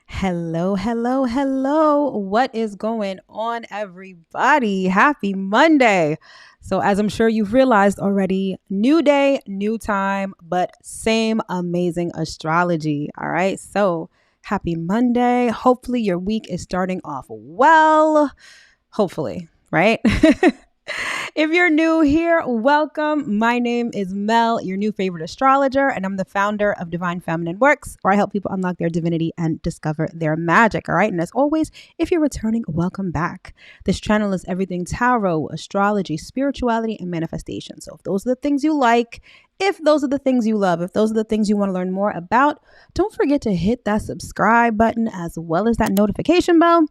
Hello, hello, hello. What is going on, everybody? Happy Monday. So, as I'm sure you've realized already, new day, new time, but same amazing astrology. All right. So, happy Monday. Hopefully, your week is starting off well. Hopefully, right? If you're new here, welcome. My name is Mel, your new favorite astrologer, and I'm the founder of Divine Feminine Works, where I help people unlock their divinity and discover their magic. All right. And as always, if you're returning, welcome back. This channel is everything tarot, astrology, spirituality, and manifestation. So if those are the things you like, if those are the things you love, if those are the things you want to learn more about, don't forget to hit that subscribe button as well as that notification bell,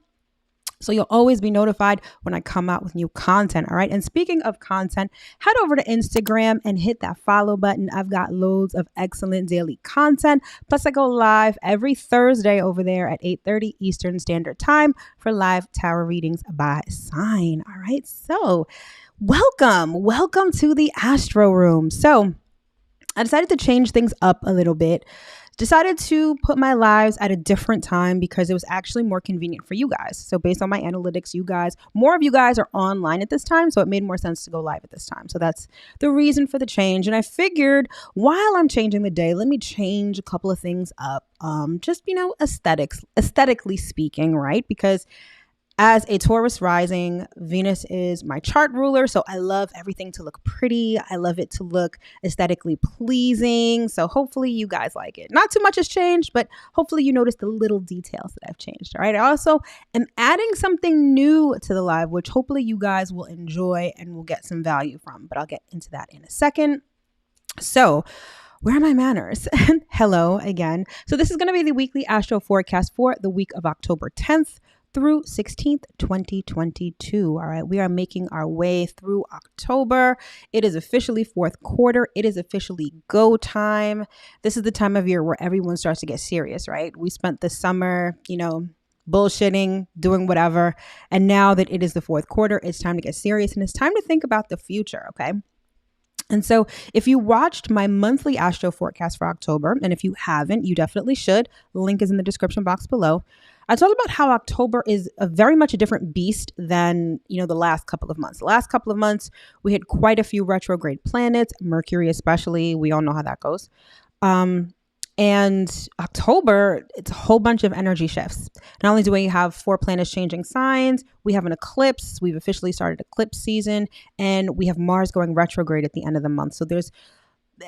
so you'll always be notified when I come out with new content. All right. And speaking of content, head over to Instagram and hit that follow button. I've got loads of excellent daily content. Plus, I go live every Thursday over there at 8:30 Eastern Standard Time for live tarot readings by sign. All right. So welcome to the Astro Room. So I decided to change things up a little bit. Decided to put my lives at a different time because it was actually more convenient for you guys. So based on my analytics, more of you guys are online at this time. So it made more sense to go live at this time. So that's the reason for the change. And I figured while I'm changing the day, let me change a couple of things up. Aesthetically speaking, right? Because as a Taurus rising, Venus is my chart ruler. So I love everything to look pretty. I love it to look aesthetically pleasing. So hopefully you guys like it. Not too much has changed, but hopefully you notice the little details that I've changed. All right. I also am adding something new to the live, which hopefully you guys will enjoy and will get some value from. But I'll get into that in a second. So where are my manners? Hello again. So this is going to be the weekly Astro Forecast for the week of October 10th. through 16th, 2022. All right. We are making our way through October. It is officially fourth quarter. It is officially go time. This is the time of year where everyone starts to get serious, right? We spent the summer, bullshitting, doing whatever. And now that it is the fourth quarter, it's time to get serious and it's time to think about the future. Okay. And so if you watched my monthly Astro Forecast for October, and if you haven't, you definitely should. The link is in the description box below. I talked about how October is very much a different beast than, the last couple of months. The last couple of months, we had quite a few retrograde planets, Mercury especially. We all know how that goes. And October, it's a whole bunch of energy shifts. Not only do we have 4 planets changing signs, we have an eclipse. We've officially started eclipse season, and we have Mars going retrograde at the end of the month. So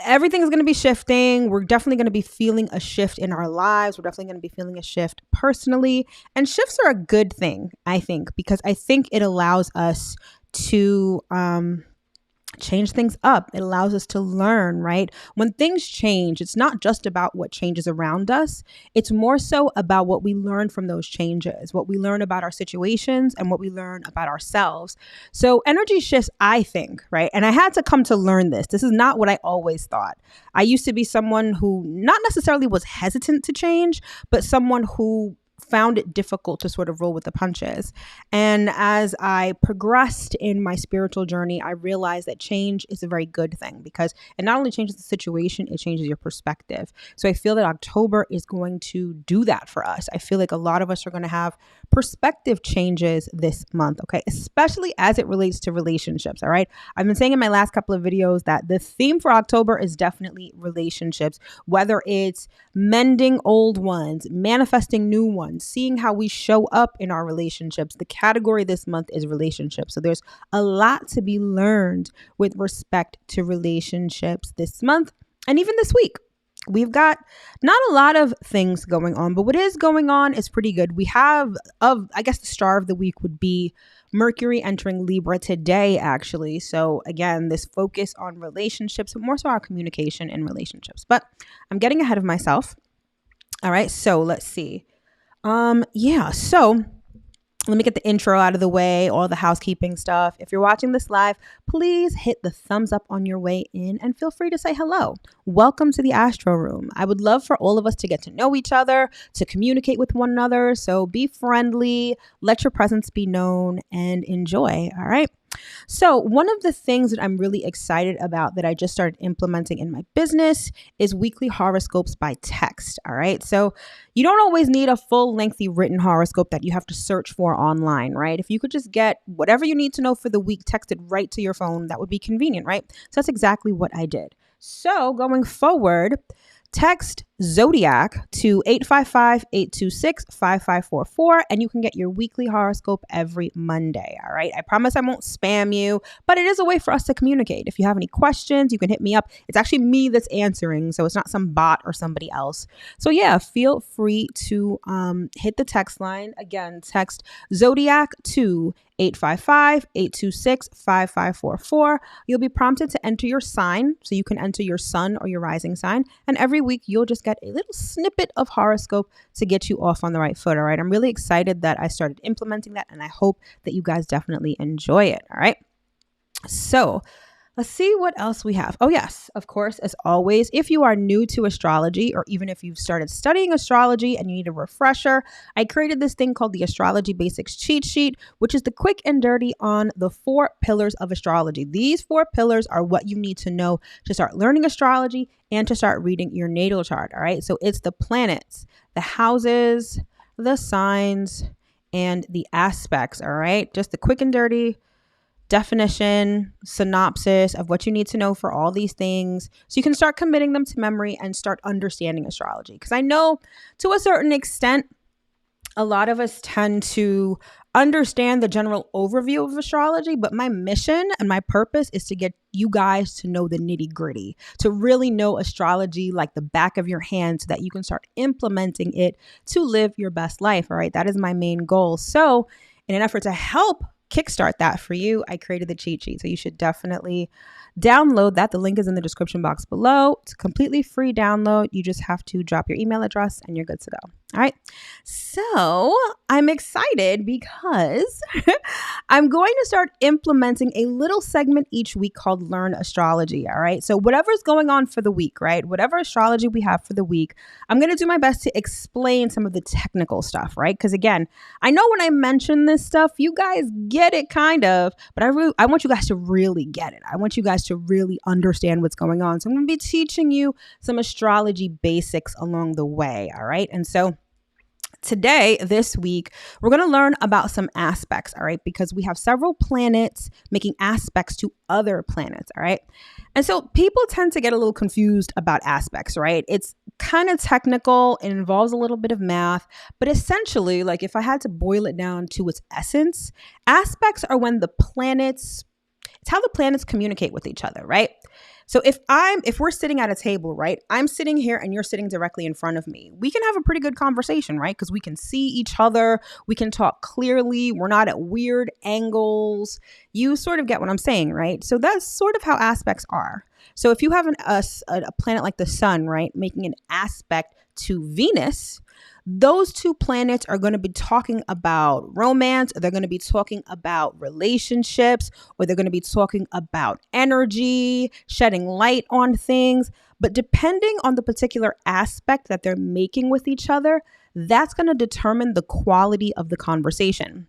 everything is going to be shifting. We're definitely going to be feeling a shift in our lives. We're definitely going to be feeling a shift personally. And shifts are a good thing, I think, because I think it allows us to change things up. It allows us to learn, right? When things change, it's not just about what changes around us. It's more so about what we learn from those changes, what we learn about our situations and what we learn about ourselves. So energy shifts, I think, right? And I had to come to learn this. This is not what I always thought. I used to be someone who not necessarily was hesitant to change, but someone who found it difficult to sort of roll with the punches. And as I progressed in my spiritual journey, I realized that change is a very good thing because it not only changes the situation, it changes your perspective. So I feel that October is going to do that for us. I feel like a lot of us are going to have perspective changes this month, okay? Especially as it relates to relationships, all right? I've been saying in my last couple of videos that the theme for October is definitely relationships, whether it's mending old ones, manifesting new ones, seeing how we show up in our relationships. The category this month is relationships. So there's a lot to be learned with respect to relationships this month and even this week. We've got not a lot of things going on, but what is going on is pretty good. We have, I guess the star of the week would be Mercury entering Libra today, actually. So again, this focus on relationships, but more so our communication in relationships. But I'm getting ahead of myself. All right, so let's see. So let me get the intro out of the way, all the housekeeping stuff. If you're watching this live, please hit the thumbs up on your way in and feel free to say hello. Welcome to the Astro Room. I would love for all of us to get to know each other, to communicate with one another. So be friendly, let your presence be known, and enjoy. All right. So one of the things that I'm really excited about that I just started implementing in my business is weekly horoscopes by text. All right. So you don't always need a full lengthy written horoscope that you have to search for online, right? If you could just get whatever you need to know for the week texted right to your phone, that would be convenient, right? So that's exactly what I did. So going forward, text ZODIAC to 855-826-5544 and you can get your weekly horoscope every Monday. All right. I promise I won't spam you, but it is a way for us to communicate. If you have any questions, you can hit me up. It's actually me that's answering, so it's not some bot or somebody else. So yeah, feel free to hit the text line. Again, text ZODIAC to 855-826-5544. You'll be prompted to enter your sign. So you can enter your sun or your rising sign. And every week you'll just get a little snippet of horoscope to get you off on the right foot. All right. I'm really excited that I started implementing that and I hope that you guys definitely enjoy it. All right. So let's see what else we have. Oh, yes, of course, as always, if you are new to astrology or even if you've started studying astrology and you need a refresher, I created this thing called the Astrology Basics Cheat Sheet, which is the quick and dirty on the 4 pillars of astrology. These 4 pillars are what you need to know to start learning astrology and to start reading your natal chart. All right. So it's the planets, the houses, the signs, and the aspects. All right. Just the quick and dirty definition, synopsis of what you need to know for all these things so you can start committing them to memory and start understanding astrology. Because I know to a certain extent, a lot of us tend to understand the general overview of astrology, but my mission and my purpose is to get you guys to know the nitty gritty, to really know astrology like the back of your hand so that you can start implementing it to live your best life. All right. That is my main goal. So in an effort to help kickstart that for you, I created the cheat sheet. So you should definitely download that. The link is in the description box below. It's a completely free download. You just have to drop your email address and you're good to go. All right. So I'm excited because I'm going to start implementing a little segment each week called Learn Astrology. All right. So whatever's going on for the week, right? Whatever astrology we have for the week, I'm going to do my best to explain some of the technical stuff, right? Because again, I know when I mention this stuff, you guys get it kind of, but I want you guys to really get it. I want you guys to really understand what's going on. So I'm going to be teaching you some astrology basics along the way. All right. And so today, this week, we're going to learn about some aspects, all right, because we have several planets making aspects to other planets, all right? And so people tend to get a little confused about aspects, right? It's kind of technical. It involves a little bit of math, but essentially, like if I had to boil it down to its essence, aspects are when it's how the planets communicate with each other, right? So if we're sitting at a table, right, I'm sitting here and you're sitting directly in front of me, we can have a pretty good conversation, right? Because we can see each other. We can talk clearly. We're not at weird angles. You sort of get what I'm saying, right? So that's sort of how aspects are. So if you have a planet like the sun, right, making an aspect to Venus, those 2 planets are going to be talking about romance, or they're going to be talking about relationships, or they're going to be talking about energy, shedding light on things. But depending on the particular aspect that they're making with each other, that's going to determine the quality of the conversation.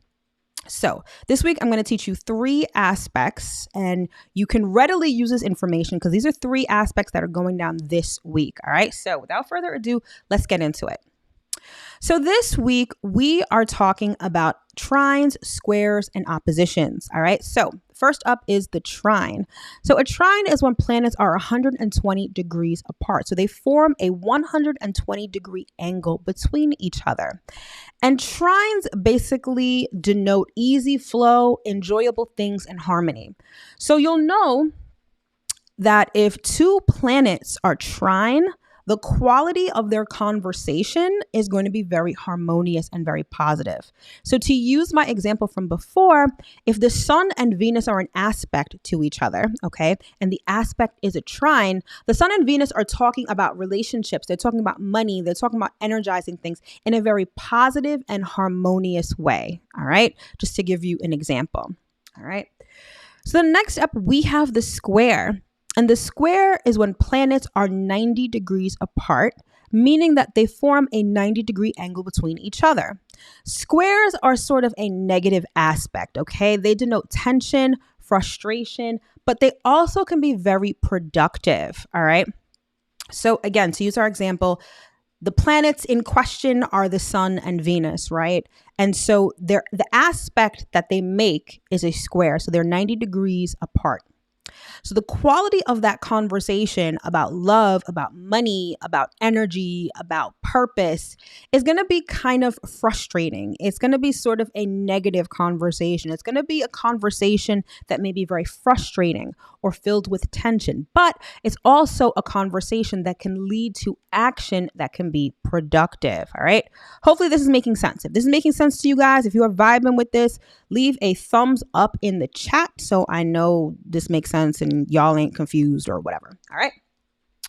So this week, I'm going to teach you 3 aspects, and you can readily use this information because these are 3 aspects that are going down this week. All right. So without further ado, let's get into it. So this week, we are talking about trines, squares, and oppositions. All right. So first up is the trine. So a trine is when planets are 120 degrees apart. So they form a 120-degree angle between each other. And trines basically denote easy flow, enjoyable things, and harmony. So you'll know that if 2 planets are trine, the quality of their conversation is going to be very harmonious and very positive. So to use my example from before, if the sun and Venus are an aspect to each other, okay, and the aspect is a trine, the sun and Venus are talking about relationships. They're talking about money. They're talking about energizing things in a very positive and harmonious way. All right. Just to give you an example. All right. So the next up, we have the square. And the square is when planets are 90 degrees apart, meaning that they form a 90-degree angle between each other. Squares are sort of a negative aspect, okay? They denote tension, frustration, but they also can be very productive. All right. So again, to use our example, the planets in question are the sun and Venus, right? And so the aspect that they make is a square. So they're 90 degrees apart. So the quality of that conversation about love, about money, about energy, about purpose is going to be kind of frustrating. It's going to be sort of a negative conversation. It's going to be a conversation that may be very frustrating or filled with tension, but it's also a conversation that can lead to action that can be productive. All right. Hopefully this is making sense. If this is making sense to you guys, if you are vibing with this, leave a thumbs up in the chat so I know this makes sense and y'all ain't confused or whatever. All right.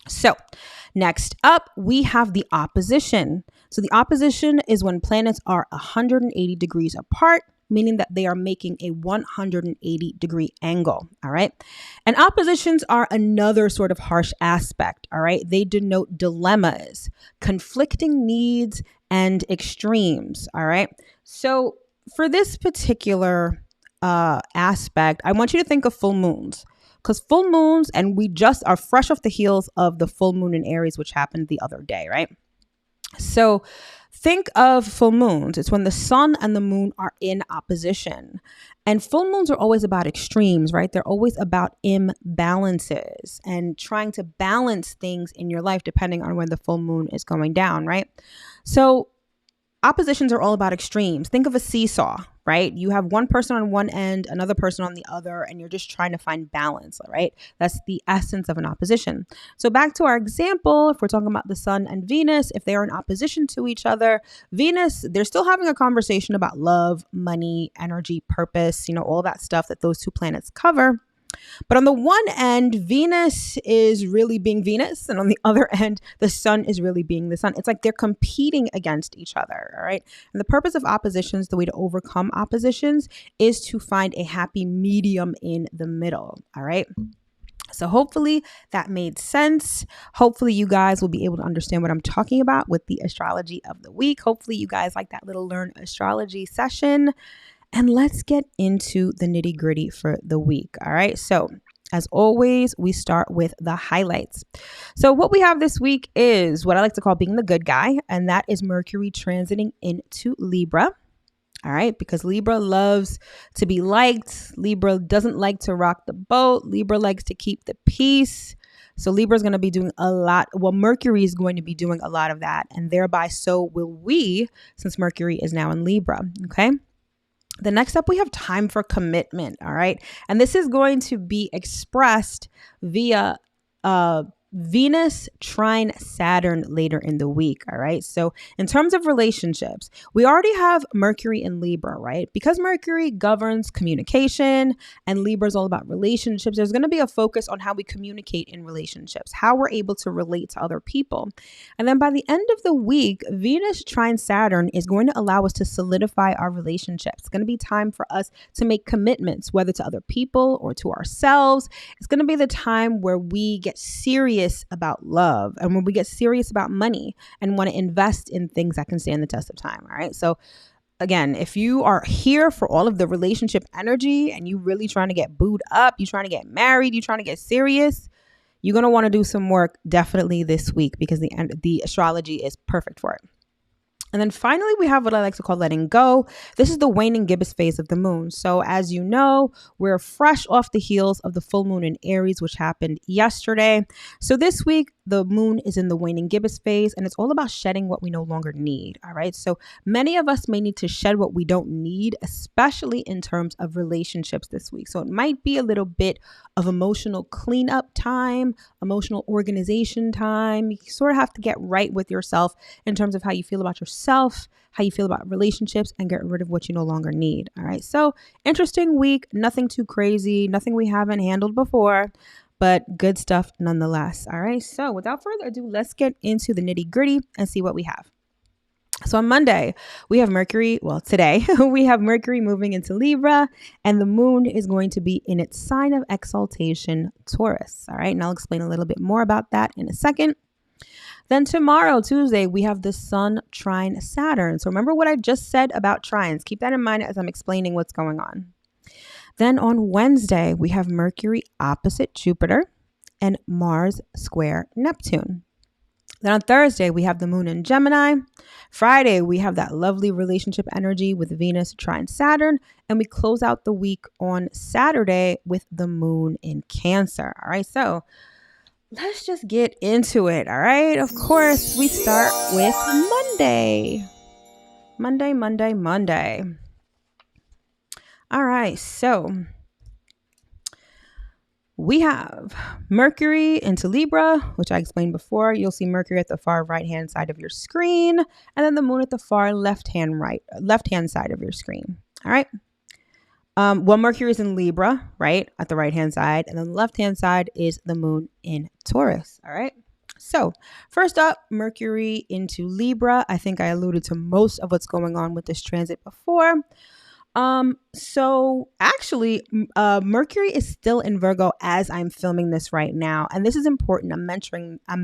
So next up, we have the opposition. So the opposition is when planets are 180 degrees apart, meaning that they are making a 180 degree angle. All right. And oppositions are another sort of harsh aspect. All right. They denote dilemmas, conflicting needs, and extremes. All right. So for this particular aspect, I want you to think of full moons. Because full moons, and we just are fresh off the heels of the full moon in Aries, which happened the other day, right? So think of full moons. It's when the sun and the moon are in opposition. And full moons are always about extremes, right? They're always about imbalances and trying to balance things in your life depending on when the full moon is going down, right? So oppositions are all about extremes. Think of a seesaw, right? You have one person on one end, another person on the other, and you're just trying to find balance, right? That's the essence of an opposition. So back to our example, if we're talking about the sun and Venus, if they are in opposition to each other, Venus, they're still having a conversation about love, money, energy, purpose, all that stuff that those two planets cover. But on the one end, Venus is really being Venus. And on the other end, the sun is really being the sun. It's like they're competing against each other. All right. And the purpose of oppositions, the way to overcome oppositions is to find a happy medium in the middle. All right. So hopefully that made sense. Hopefully you guys will be able to understand what I'm talking about with the astrology of the week. Hopefully you guys like that little learn astrology session. And let's get into the nitty gritty for the week. All right. So as always, we start with the highlights. So what we have this week is what I like to call being the good guy. And that is Mercury transiting into Libra. All right. Because Libra loves to be liked. Libra doesn't like to rock the boat. Libra likes to keep the peace. So Libra is going to be doing a lot. Well, Mercury is going to be doing a lot of that. And thereby so will we, since Mercury is now in Libra. Okay. The next up, we have time for commitment. All right. And this is going to be expressed via Venus trine Saturn later in the week. All right. So in terms of relationships, we already have Mercury in Libra, right? Because Mercury governs communication and Libra is all about relationships. There's going to be a focus on how we communicate in relationships, how we're able to relate to other people. And then by the end of the week, Venus trine Saturn is going to allow us to solidify our relationships. It's going to be time for us to make commitments, whether to other people or to ourselves. It's going to be the time where we get serious about love and when we get serious about money and want to invest in things that can stand the test of time. All right. So again, if you are here for all of the relationship energy and you really trying to get booed up, you trying to get married, you trying to get serious, you're going to want to do some work definitely this week because the astrology is perfect for it. And then finally, we have what I like to call letting go. This is the waning gibbous phase of the moon. So as you know, we're fresh off the heels of the full moon in Aries, which happened yesterday. So this week, the moon is in the waning gibbous phase, and it's all about shedding what we no longer need. All right. So many of us may need to shed what we don't need, especially in terms of relationships this week. So it might be a little bit of emotional cleanup time, emotional organization time. You sort of have to get right with yourself in terms of how you feel about yourself, how you feel about relationships, and get rid of what you no longer need. All right. So interesting week, nothing too crazy, nothing we haven't handled before, but good stuff nonetheless. All right. So without further ado, let's get into the nitty gritty and see what we have. So on Monday, we have Mercury. Well, today we have Mercury moving into Libra and the moon is going to be in its sign of exaltation, Taurus. All right. And I'll explain a little bit more about that in a second. Then tomorrow, Tuesday, we have the sun trine Saturn. So remember what I just said about trines. Keep that in mind as I'm explaining what's going on. Then on Wednesday, we have Mercury opposite Jupiter and Mars square Neptune. Then on Thursday, we have the moon in Gemini. Friday, we have that lovely relationship energy with Venus trine Saturn. And we close out the week on Saturday with the moon in Cancer. All right, so let's just get into it. All right, of course, we start with Monday. Monday. All right, so we have Mercury into Libra, which I explained before. You'll see Mercury at the far right-hand side of your screen, and then the moon at the far left-hand side of your screen. All right. Well, Mercury is in Libra, right, at the right-hand side, and then the left-hand side is the moon in Taurus. All right. So first up, Mercury into Libra. I think I alluded to most of what's going on with this transit before. So actually, Mercury is still in Virgo as I'm filming this right now. And this is important. I'm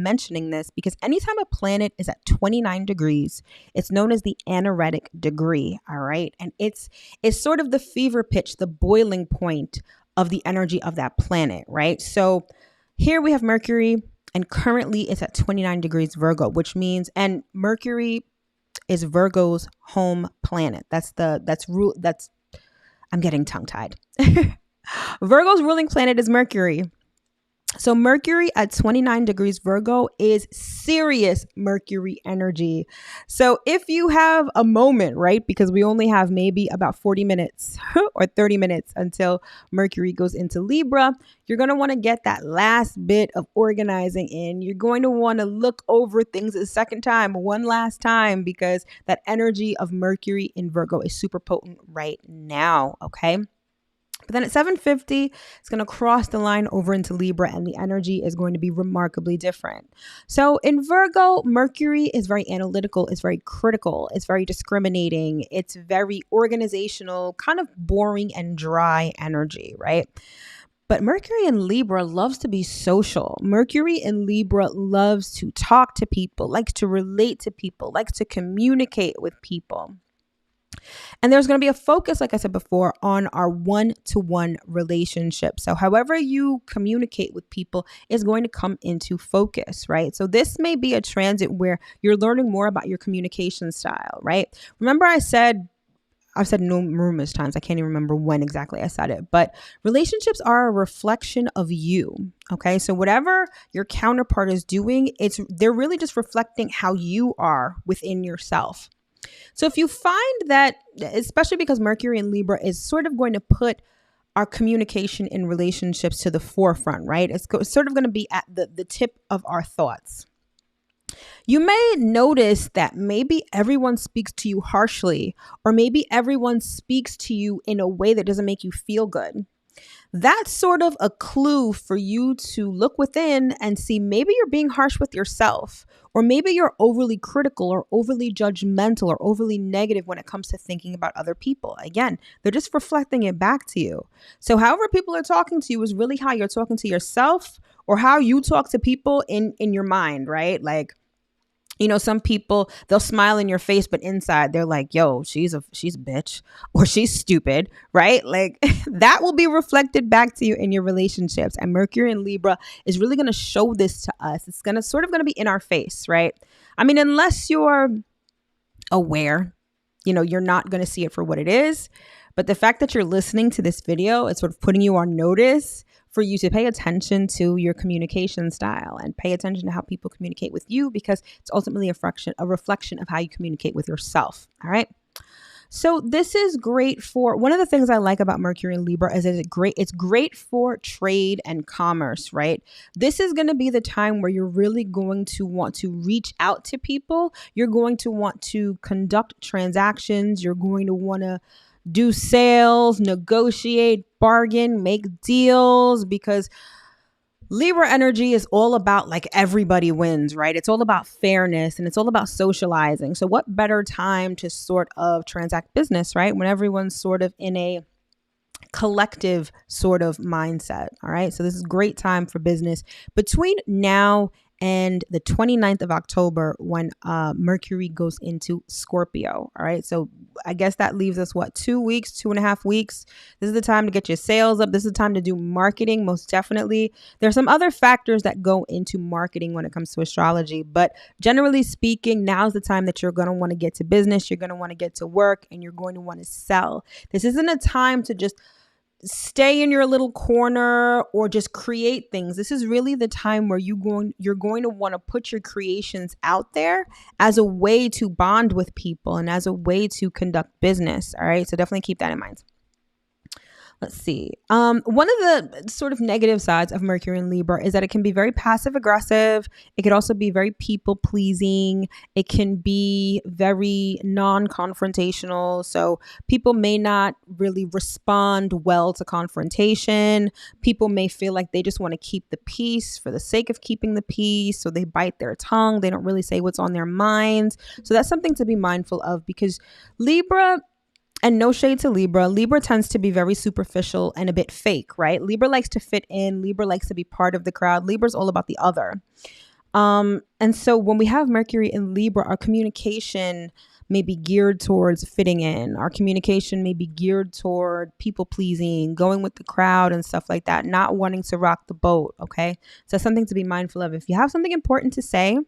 mentioning this because anytime a planet is at 29 degrees, it's known as the anaretic degree. All right. And it's sort of the fever pitch, the boiling point of the energy of that planet. Right. So here we have Mercury, and currently it's at 29 degrees Virgo, which means, and Mercury is Virgo's home planet. I'm getting tongue tied. Virgo's ruling planet is Mercury. So Mercury at 29 degrees Virgo is serious Mercury energy. So if you have a moment, right, because we only have maybe about 40 minutes or 30 minutes until Mercury goes into Libra, you're going to want to get that last bit of organizing in. You're going to want to look over things a second time, one last time, because that energy of Mercury in Virgo is super potent right now. Okay. But then at 7:50, it's going to cross the line over into Libra, and the energy is going to be remarkably different. So in Virgo, Mercury is very analytical, it's very critical, it's very discriminating, it's very organizational, kind of boring and dry energy, right? But Mercury in Libra loves to be social. Mercury in Libra loves to talk to people, likes to relate to people, likes to communicate with people. And there's going to be a focus, like I said before, on our one-to-one relationship. So however you communicate with people is going to come into focus, right? So this may be a transit where you're learning more about your communication style, right? Remember I've said numerous times, I can't even remember when exactly I said it, but relationships are a reflection of you. Okay. So whatever your counterpart is doing, they're really just reflecting how you are within yourself. So if you find that, especially because Mercury in Libra is sort of going to put our communication in relationships to the forefront, right? It's sort of going to be at the tip of our thoughts. You may notice that maybe everyone speaks to you harshly, or maybe everyone speaks to you in a way that doesn't make you feel good. That's sort of a clue for you to look within and see maybe you're being harsh with yourself, or maybe you're overly critical or overly judgmental or overly negative when it comes to thinking about other people. Again, they're just reflecting it back to you. So however people are talking to you is really how you're talking to yourself, or how you talk to people in your mind, right? Like, you know, some people, they'll smile in your face, but inside they're like, yo, she's a bitch, or she's stupid, right? Like that will be reflected back to you in your relationships. And Mercury in Libra is really going to show this to us. It's going to be in our face, right? I mean, unless you're aware, you know, you're not going to see it for what it is. But the fact that you're listening to this video, it's sort of putting you on notice for you to pay attention to your communication style and pay attention to how people communicate with you, because it's ultimately a reflection of how you communicate with yourself. All right. So this is great for, one of the things I like about Mercury in Libra is it's great for trade and commerce, right? This is going to be the time where you're really going to want to reach out to people. You're going to want to conduct transactions. You're going to want to do sales, negotiate, bargain, make deals, because Libra energy is all about like everybody wins, right? It's all about fairness and it's all about socializing. So what better time to sort of transact business, right? When everyone's sort of in a collective sort of mindset. All right. So this is a great time for business between now and the 29th of October when Mercury goes into Scorpio. All right. So I guess that leaves us 2 weeks, 2.5 weeks. This is the time to get your sales up. This is the time to do marketing, most definitely. There's some other factors that go into marketing when it comes to astrology, but generally speaking, now's the time that you're going to want to get to business. You're going to want to get to work, and you're going to want to sell. This isn't a time to just stay in your little corner or just create things. This is really the time where you're going to want to put your creations out there as a way to bond with people and as a way to conduct business. All right. So definitely keep that in mind. Let's see. One of the sort of negative sides of Mercury in Libra is that it can be very passive aggressive. It could also be very people pleasing. It can be very non-confrontational. So people may not really respond well to confrontation. People may feel like they just want to keep the peace for the sake of keeping the peace. So they bite their tongue. They don't really say what's on their minds. So that's something to be mindful of, because Libra, and no shade to Libra, Libra tends to be very superficial and a bit fake, right? Libra likes to fit in. Libra likes to be part of the crowd. Libra's all about the other. And so when we have Mercury in Libra, our communication may be geared towards fitting in. Our communication may be geared toward people pleasing, going with the crowd and stuff like that, not wanting to rock the boat, okay? So something to be mindful of. If you have something important to say,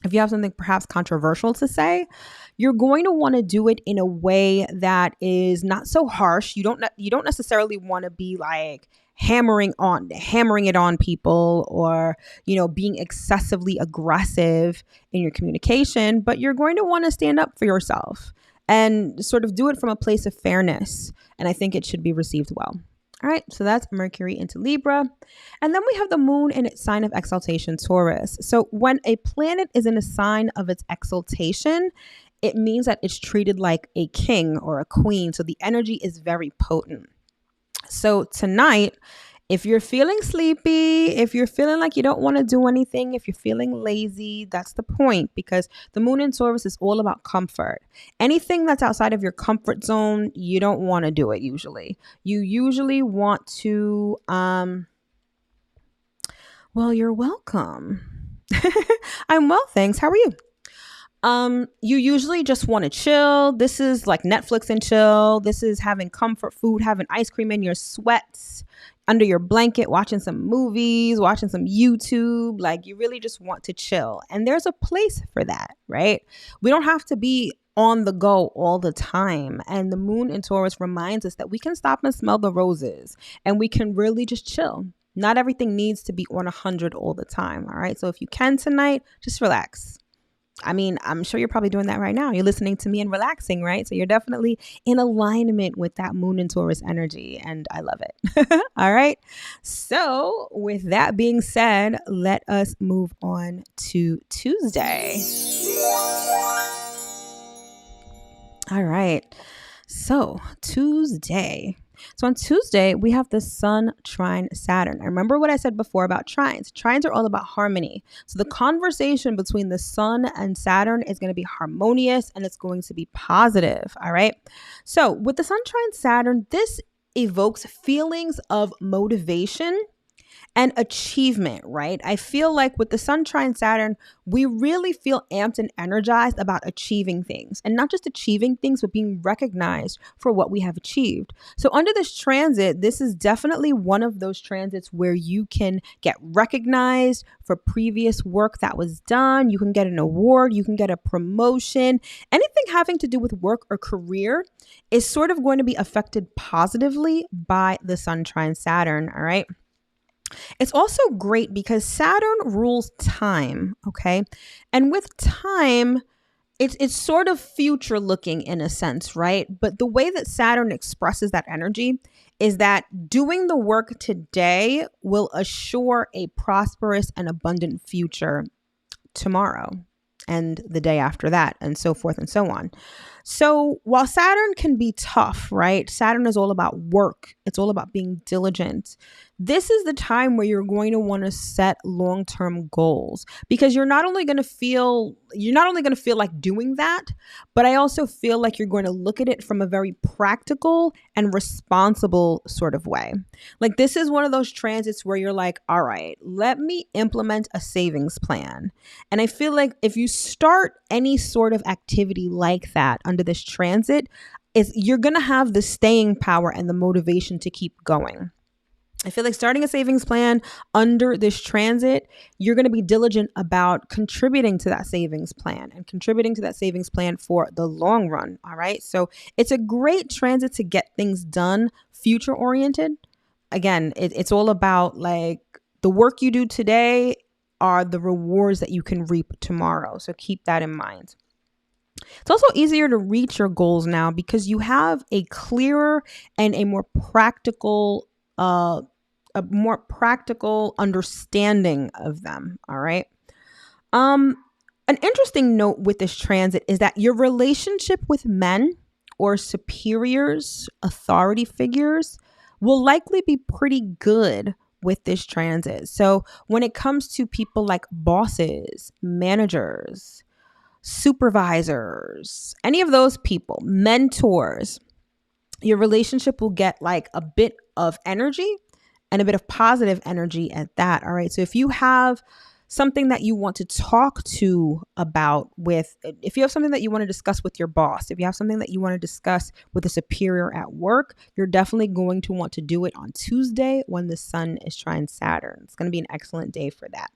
if you have something perhaps controversial to say, you're going to want to do it in a way that is not so harsh. You don't necessarily want to be like hammering it on people, or, being excessively aggressive in your communication, but you're going to want to stand up for yourself and sort of do it from a place of fairness. And I think it should be received well. All right, so that's Mercury into Libra. And then we have the moon in its sign of exaltation, Taurus. So when a planet is in a sign of its exaltation, it means that it's treated like a king or a queen. So the energy is very potent. So tonight, if you're feeling sleepy, if you're feeling like you don't want to do anything, if you're feeling lazy, that's the point, because the moon in Taurus is all about comfort. Anything that's outside of your comfort zone, you don't want to do it usually. You usually want to, well, you're welcome. I'm well, thanks. How are you? You usually just want to chill. This is like Netflix and chill. This is having comfort food, having ice cream in your sweats, under your blanket, watching some movies, watching some YouTube. Like, you really just want to chill. And there's a place for that, right? We don't have to be on the go all the time. And the moon in Taurus reminds us that we can stop and smell the roses, and we can really just chill. Not everything needs to be on 100 all the time. All right. So if you can tonight, just relax. I mean, I'm sure you're probably doing that right now. You're listening to me and relaxing, right? So you're definitely in alignment with that moon and Taurus energy, and I love it. All right. So with that being said, let us move on to Tuesday. All right. So Tuesday. So on Tuesday, we have the Sun trine Saturn. I remember what I said before about trines. Trines are all about harmony. So the conversation between the Sun and Saturn is going to be harmonious, and it's going to be positive. All right. So with the Sun trine Saturn, this evokes feelings of motivation and achievement, right? I feel like with the Sun trine Saturn, we really feel amped and energized about achieving things, and not just achieving things, but being recognized for what we have achieved. So under this transit, this is definitely one of those transits where you can get recognized for previous work that was done. You can get an award, you can get a promotion. Anything having to do with work or career is sort of going to be affected positively by the Sun trine Saturn, all right? It's also great because Saturn rules time, okay? And with time, it's sort of future looking in a sense, right? But the way that Saturn expresses that energy is that doing the work today will assure a prosperous and abundant future tomorrow and the day after that, and so forth and so on. So while Saturn can be tough, right? Saturn is all about work. It's all about being diligent. This is the time where you're going to want to set long-term goals, because you're not only going to feel like doing that, but I also feel like you're going to look at it from a very practical and responsible sort of way. Like, this is one of those transits where you're like, all right, let me implement a savings plan. And I feel like if you start any sort of activity like that under this transit, you're going to have the staying power and the motivation to keep going. I feel like starting a savings plan under this transit, you're going to be diligent about contributing to that savings plan and contributing to that savings plan for the long run. All right. So it's a great transit to get things done, future oriented. Again, it's all about like the work you do today are the rewards that you can reap tomorrow. So keep that in mind. It's also easier to reach your goals now because you have a clearer and a more practical understanding of them. All right. An interesting note with this transit is that your relationship with men or superiors, authority figures, will likely be pretty good with this transit. So when it comes to people like bosses, managers, supervisors, any of those people, mentors, your relationship will get like a bit of energy and a bit of positive energy at that. All right. So if you have something that you want to talk to about if you have something that you want to discuss with your boss, if you have something that you want to discuss with a superior at work, you're definitely going to want to do it on Tuesday when the sun is trine Saturn. It's going to be an excellent day for that.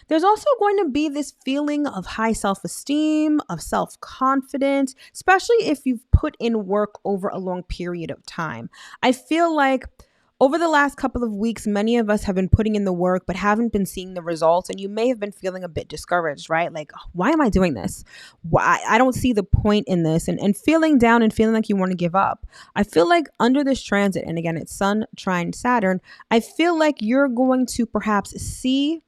There's also going to be this feeling of high self-esteem, of self-confidence, especially if you've put in work over a long period of time. I feel like over the last couple of weeks, many of us have been putting in the work, but haven't been seeing the results. And you may have been feeling a bit discouraged, right? Like, why am I doing this? Why? I don't see the point in this, and feeling down and feeling like you want to give up. I feel like under this transit, and again, it's Sun trine Saturn, I feel like you're going to perhaps see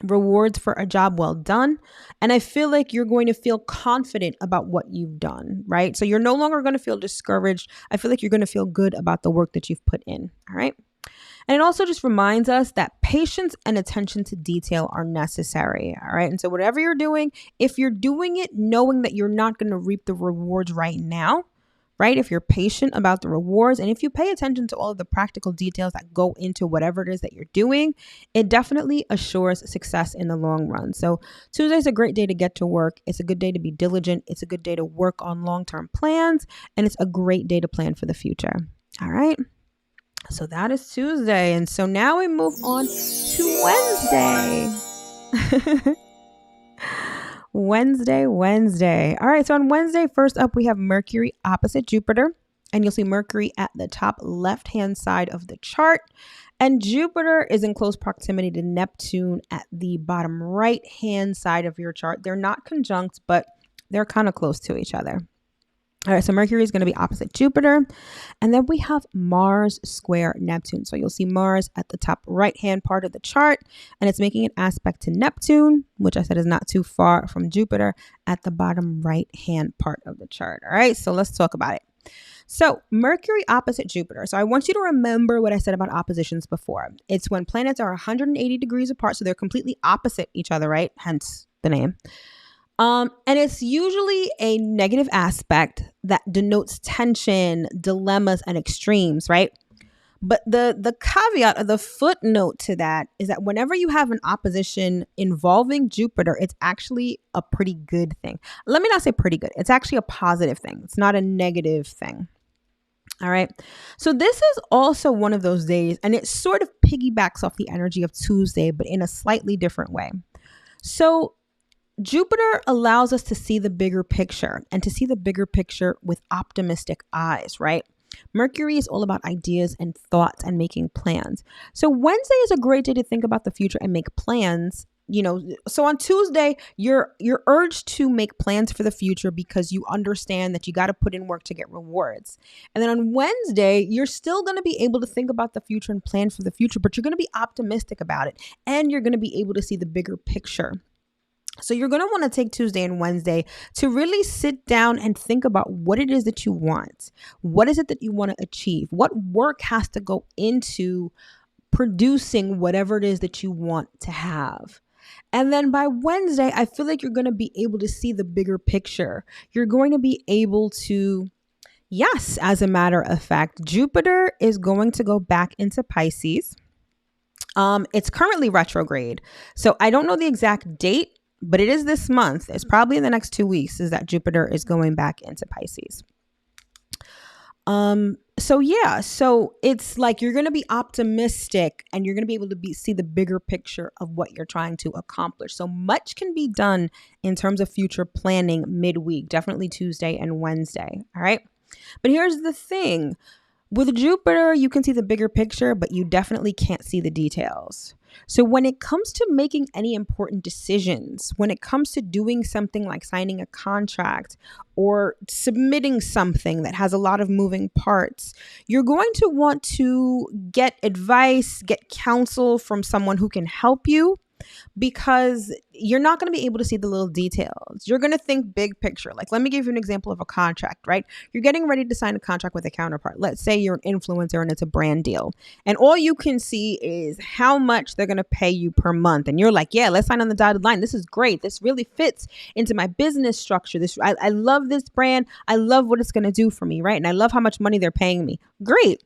rewards for a job well done. And I feel like you're going to feel confident about what you've done, right? So you're no longer going to feel discouraged. I feel like you're going to feel good about the work that you've put in. All right. And it also just reminds us that patience and attention to detail are necessary. All right. And so whatever you're doing, if you're doing it knowing that you're not going to reap the rewards right now, right? If you're patient about the rewards and if you pay attention to all of the practical details that go into whatever it is that you're doing, it definitely assures success in the long run. So Tuesday is a great day to get to work. It's a good day to be diligent. It's a good day to work on long-term plans, and it's a great day to plan for the future. All right. So that is Tuesday. And so now we move on to Wednesday. Wednesday. All right. So on Wednesday, first up, we have Mercury opposite Jupiter, and you'll see Mercury at the top left-hand side of the chart. And Jupiter is in close proximity to Neptune at the bottom right-hand side of your chart. They're not conjunct, but they're kind of close to each other. All right, so Mercury is going to be opposite Jupiter. And then we have Mars square Neptune. So you'll see Mars at the top right-hand part of the chart, and it's making an aspect to Neptune, which I said is not too far from Jupiter, at the bottom right-hand part of the chart. All right, so let's talk about it. So Mercury opposite Jupiter. So I want you to remember what I said about oppositions before. It's when planets are 180 degrees apart, so they're completely opposite each other, right? Hence the name. And it's usually a negative aspect that denotes tension, dilemmas, and extremes, right? But the caveat or the footnote to that is that whenever you have an opposition involving Jupiter, it's actually a pretty good thing. Let me not say pretty good. It's actually a positive thing. It's not a negative thing. All right. So this is also one of those days, and it sort of piggybacks off the energy of Tuesday, but in a slightly different way. So Jupiter allows us to see the bigger picture and to see the bigger picture with optimistic eyes, right? Mercury is all about ideas and thoughts and making plans. So Wednesday is a great day to think about the future and make plans. So on Tuesday, you're urged to make plans for the future because you understand that you got to put in work to get rewards. And then on Wednesday, you're still going to be able to think about the future and plan for the future, but you're going to be optimistic about it, and you're going to be able to see the bigger picture. So you're going to want to take Tuesday and Wednesday to really sit down and think about what it is that you want. What is it that you want to achieve? What work has to go into producing whatever it is that you want to have? And then by Wednesday, I feel like you're going to be able to see the bigger picture. You're going to be able to, yes, as a matter of fact, Jupiter is going to go back into Pisces. It's currently retrograde. So I don't know the exact date, but it is this month. It's probably in the next 2 weeks is that Jupiter is going back into Pisces. So it's like you're going to be optimistic and you're going to be able to see the bigger picture of what you're trying to accomplish. So much can be done in terms of future planning midweek, definitely Tuesday and Wednesday. All right. But here's the thing. With Jupiter, you can see the bigger picture, but you definitely can't see the details. So when it comes to making any important decisions, when it comes to doing something like signing a contract or submitting something that has a lot of moving parts, you're going to want to get advice, get counsel from someone who can help you, because you're not going to be able to see the little details. You're going to think big picture. Like, let me give you an example of a contract, right? You're getting ready to sign a contract with a counterpart. Let's say you're an influencer and it's a brand deal. And all you can see is how much they're going to pay you per month. And you're like, yeah, let's sign on the dotted line. This is great. This really fits into my business structure. I love this brand. I love what it's going to do for me, right? And I love how much money they're paying me. Great.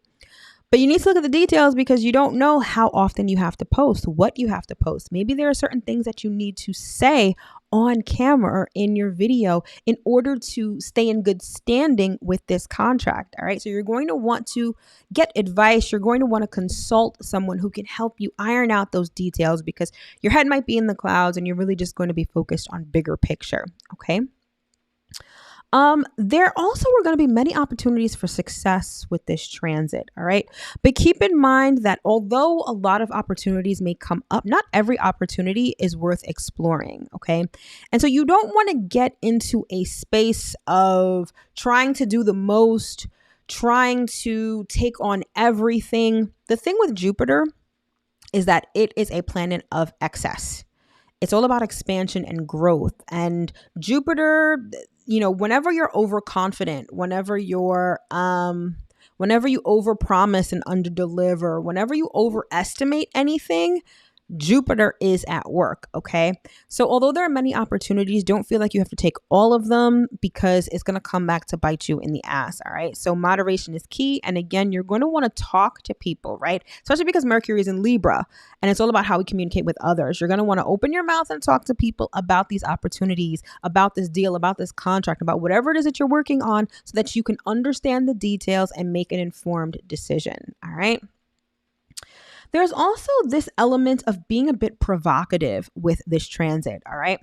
But you need to look at the details because you don't know how often you have to post, what you have to post. Maybe there are certain things that you need to say on camera or in your video in order to stay in good standing with this contract. All right. So you're going to want to get advice. You're going to want to consult someone who can help you iron out those details because your head might be in the clouds and you're really just going to be focused on bigger picture. Okay. There also are going to be many opportunities for success with this transit. All right. But keep in mind that although a lot of opportunities may come up, not every opportunity is worth exploring. Okay. And so you don't want to get into a space of trying to do the most, trying to take on everything. The thing with Jupiter is that it is a planet of excess. It's all about expansion and growth. And Jupiter, whenever you're overconfident, whenever you overpromise and underdeliver, whenever you overestimate anything, Jupiter is at work. Okay. So although there are many opportunities, don't feel like you have to take all of them because it's going to come back to bite you in the ass. All right. So moderation is key. And again, you're going to want to talk to people, right? Especially because Mercury is in Libra and it's all about how we communicate with others. You're going to want to open your mouth and talk to people about these opportunities, about this deal, about this contract, about whatever it is that you're working on so that you can understand the details and make an informed decision. All right. There's also this element of being a bit provocative with this transit, all right?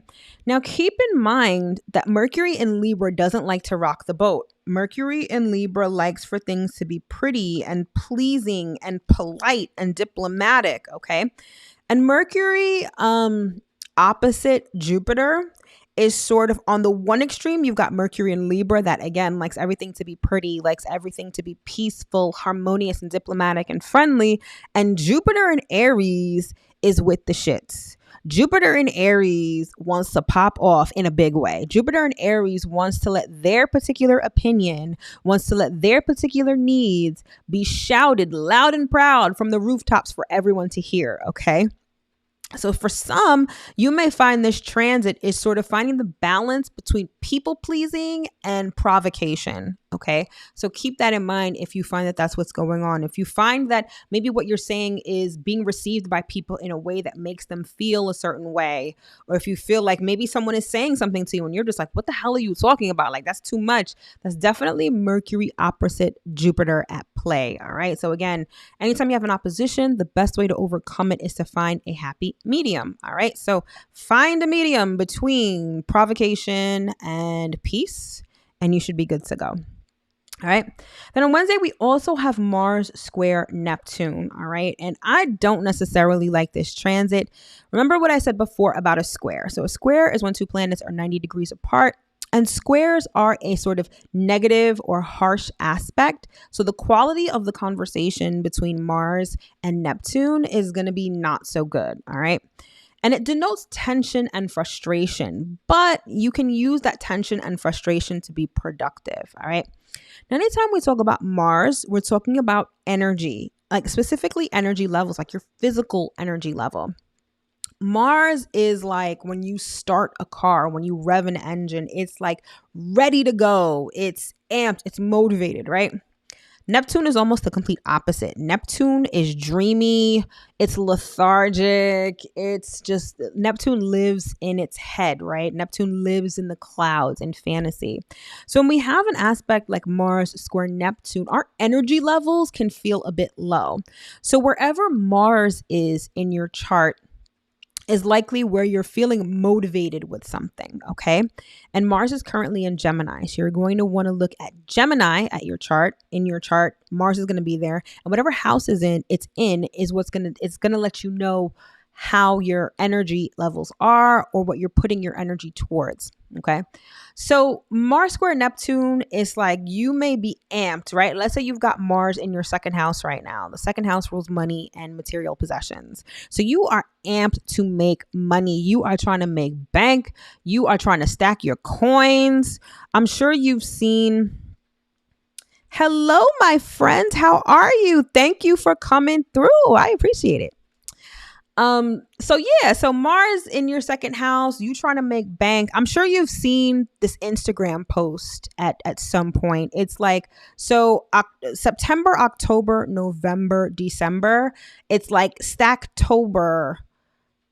Now, keep in mind that Mercury in Libra doesn't like to rock the boat. Mercury in Libra likes for things to be pretty and pleasing and polite and diplomatic, okay? And Mercury, opposite Jupiter, is sort of on the one extreme. You've got Mercury in Libra that, again, likes everything to be pretty, likes everything to be peaceful, harmonious, and diplomatic and friendly. And Jupiter in Aries is with the shits. Jupiter in Aries wants to pop off in a big way. Jupiter in Aries wants to let their particular opinion, wants to let their particular needs be shouted loud and proud from the rooftops for everyone to hear, okay? So for some, you may find this transit is sort of finding the balance between people pleasing and provocation. Okay. So keep that in mind if you find that that's what's going on. If you find that maybe what you're saying is being received by people in a way that makes them feel a certain way, or if you feel like maybe someone is saying something to you and you're just like, what the hell are you talking about? Like, that's too much. That's definitely Mercury opposite Jupiter at play. All right. So again, anytime you have an opposition, the best way to overcome it is to find a happy medium. All right. So find a medium between provocation and peace, and you should be good to go. All right. Then on Wednesday, we also have Mars square Neptune. All right. And I don't necessarily like this transit. Remember what I said before about a square. So a square is when two planets are 90 degrees apart. And squares are a sort of negative or harsh aspect. So the quality of the conversation between Mars and Neptune is going to be not so good. All right. And it denotes tension and frustration, but you can use that tension and frustration to be productive. All right. Now, anytime we talk about Mars, we're talking about energy, like specifically energy levels, like your physical energy level. Mars is like when you start a car, when you rev an engine, it's like ready to go. It's amped, it's motivated, right? Neptune is almost the complete opposite. Neptune is dreamy, it's lethargic, it's just Neptune lives in its head, right? Neptune lives in the clouds and fantasy. So when we have an aspect like Mars square Neptune, our energy levels can feel a bit low. So wherever Mars is in your chart, is likely where you're feeling motivated with something, okay? And Mars is currently in Gemini. So you're going to want to look at Gemini at your chart. In your chart, Mars is going to be there. And whatever house it's in is it's going to let you know how your energy levels are or what you're putting your energy towards, okay? So Mars square Neptune is like you may be amped, right? Let's say you've got Mars in your second house right now. The second house rules money and material possessions. So you are amped to make money. You are trying to make bank. You are trying to stack your coins. I'm sure you've seen... Hello, my friends. How are you? Thank you for coming through. I appreciate it. So Mars in your second house, you trying to make bank. I'm sure you've seen this Instagram post at some point. It's like, September, October, November, December, it's like Stacktober,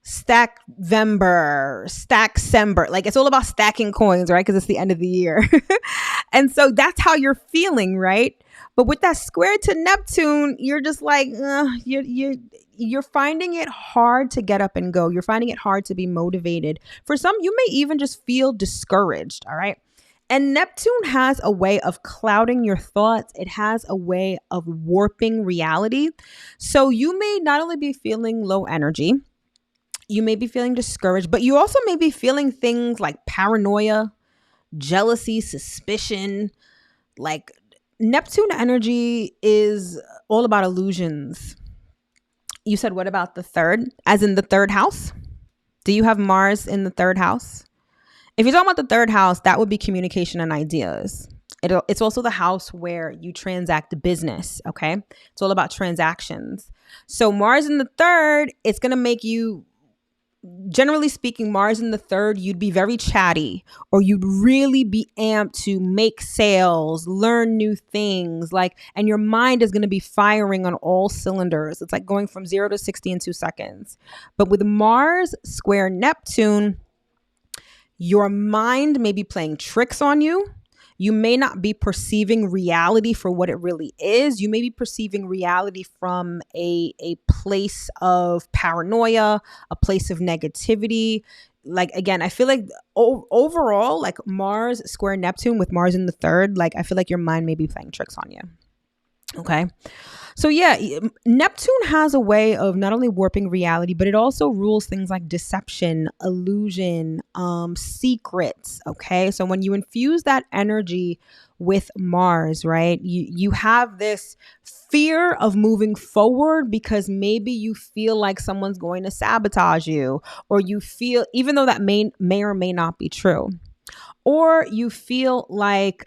Stackvember, Stackcember. Like it's all about stacking coins, right? Because it's the end of the year. And so that's how you're feeling, right? But with that square to Neptune, you're just like, you're finding it hard to get up and go. You're finding it hard to be motivated. For some, you may even just feel discouraged, all right? And Neptune has a way of clouding your thoughts. It has a way of warping reality. So you may not only be feeling low energy, you may be feeling discouraged, but you also may be feeling things like paranoia, jealousy, suspicion. Like Neptune energy is all about illusions. You said, what about the third? As in the third house? Do you have Mars in the third house? If you're talking about the third house, that would be communication and ideas. It's also the house where you transact business, okay? It's all about transactions. So Mars in the third, it's going to make you... Generally speaking, Mars in the third, you'd be very chatty, or you'd really be amped to make sales, learn new things, and your mind is going to be firing on all cylinders. It's like going from 0 to 60 in 2 seconds. But with Mars square Neptune, your mind may be playing tricks on you. You may not be perceiving reality for what it really is. You may be perceiving reality from a place of paranoia, a place of negativity. Like, again, I feel like overall, like Mars square Neptune with Mars in the third, like I feel like your mind may be playing tricks on you. Okay. So yeah, Neptune has a way of not only warping reality, but it also rules things like deception, illusion, secrets. Okay. So when you infuse that energy with Mars, right, you have this fear of moving forward because maybe you feel like someone's going to sabotage you, or you feel, even though that may or may not be true, or you feel like,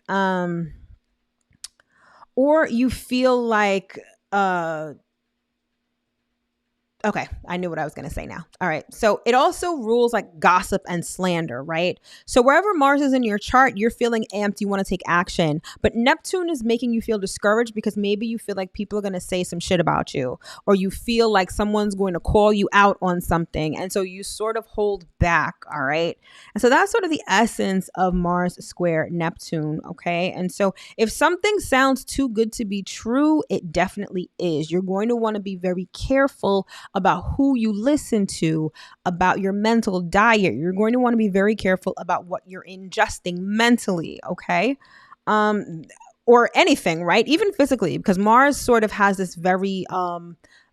okay, I knew what I was going to say now. All right. So it also rules like gossip and slander, right? So wherever Mars is in your chart, you're feeling amped. You want to take action. But Neptune is making you feel discouraged because maybe you feel like people are going to say some shit about you, or you feel like someone's going to call you out on something. And so you sort of hold back. All right. And so that's sort of the essence of Mars square Neptune. Okay. And so if something sounds too good to be true, it definitely is. You're going to want to be very careful about who you listen to, about your mental diet. You're going to want to be very careful about what you're ingesting mentally, okay? Or anything, right? Even physically, because Mars sort of has this very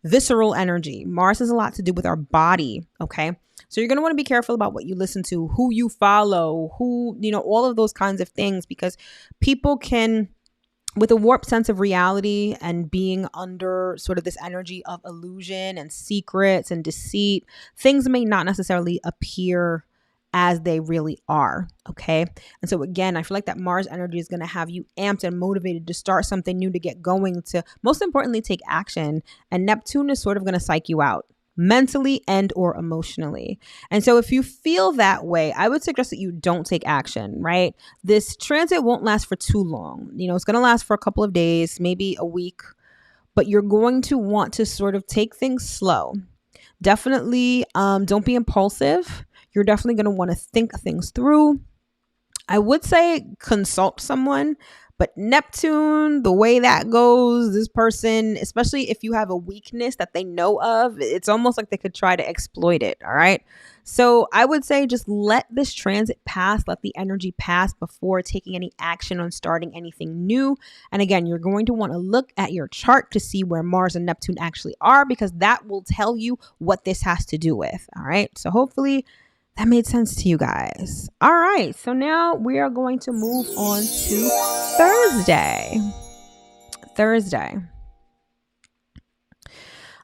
visceral energy. Mars has a lot to do with our body, okay? So you're going to want to be careful about what you listen to, who you follow, all of those kinds of things, because people can with a warped sense of reality and being under sort of this energy of illusion and secrets and deceit, things may not necessarily appear as they really are. Okay. And so again, I feel like that Mars energy is going to have you amped and motivated to start something new, to get going, to most importantly, take action. And Neptune is sort of going to psych you out mentally and or emotionally. And so if you feel that way, I would suggest that you don't take action, right? This transit won't last for too long. It's going to last for a couple of days, maybe a week, but you're going to want to sort of take things slow. Definitely don't be impulsive. You're definitely going to want to think things through. I would say consult someone, but Neptune, the way that goes, this person, especially if you have a weakness that they know of, it's almost like they could try to exploit it. All right. So I would say just let this transit pass, let the energy pass before taking any action on starting anything new. And again, you're going to want to look at your chart to see where Mars and Neptune actually are, because that will tell you what this has to do with. All right. So hopefully that made sense to you guys. All right. So now we are going to move on to Thursday.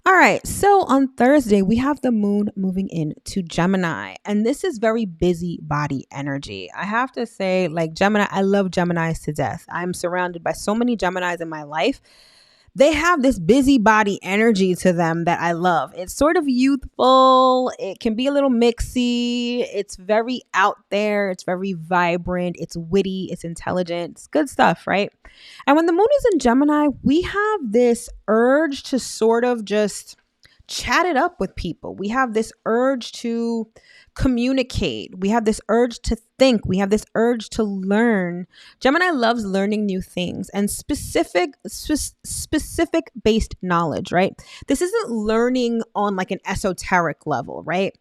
All right. So on Thursday, we have the moon moving into Gemini. And this is very busy body energy. I have to say, like Gemini, I love Geminis to death. I'm surrounded by so many Geminis in my life. They have this busybody energy to them that I love. It's sort of youthful. It can be a little mixy. It's very out there. It's very vibrant. It's witty. It's intelligent. It's good stuff, right? And when the moon is in Gemini, we have this urge to sort of just chat it up with people. We have this urge to communicate. We have this urge to think. We have this urge to learn. Gemini loves learning new things and specific based knowledge, right? This isn't learning on like an esoteric level, right?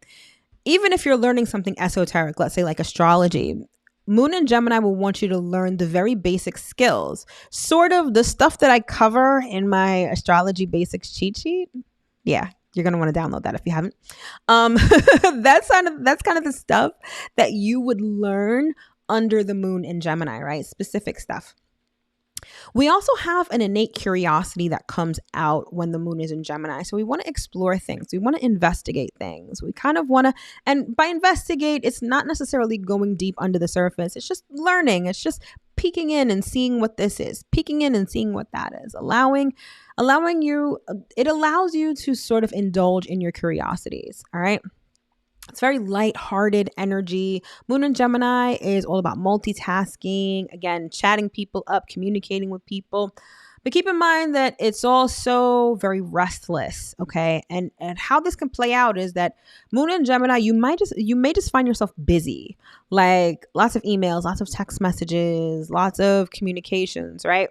Even if you're learning something esoteric, let's say like astrology, Moon and Gemini will want you to learn the very basic skills, sort of the stuff that I cover in my astrology basics cheat sheet. Yeah. You're going to want to download that if you haven't. That's kind of the stuff that you would learn under the moon in Gemini, right? Specific stuff. We also have an innate curiosity that comes out when the moon is in Gemini. So we want to explore things. We want to investigate things. We kind of want to, and by investigate, it's not necessarily going deep under the surface. It's just learning. It's just peeking in and seeing what this is, peeking in and seeing what that is, allowing you, it allows you to sort of indulge in your curiosities. All right. It's very lighthearted energy. Moon in Gemini is all about multitasking, again, chatting people up, communicating with people. But keep in mind that it's also very restless, okay? And how this can play out is that Moon in Gemini, you may just find yourself busy, like lots of emails, lots of text messages, lots of communications, right?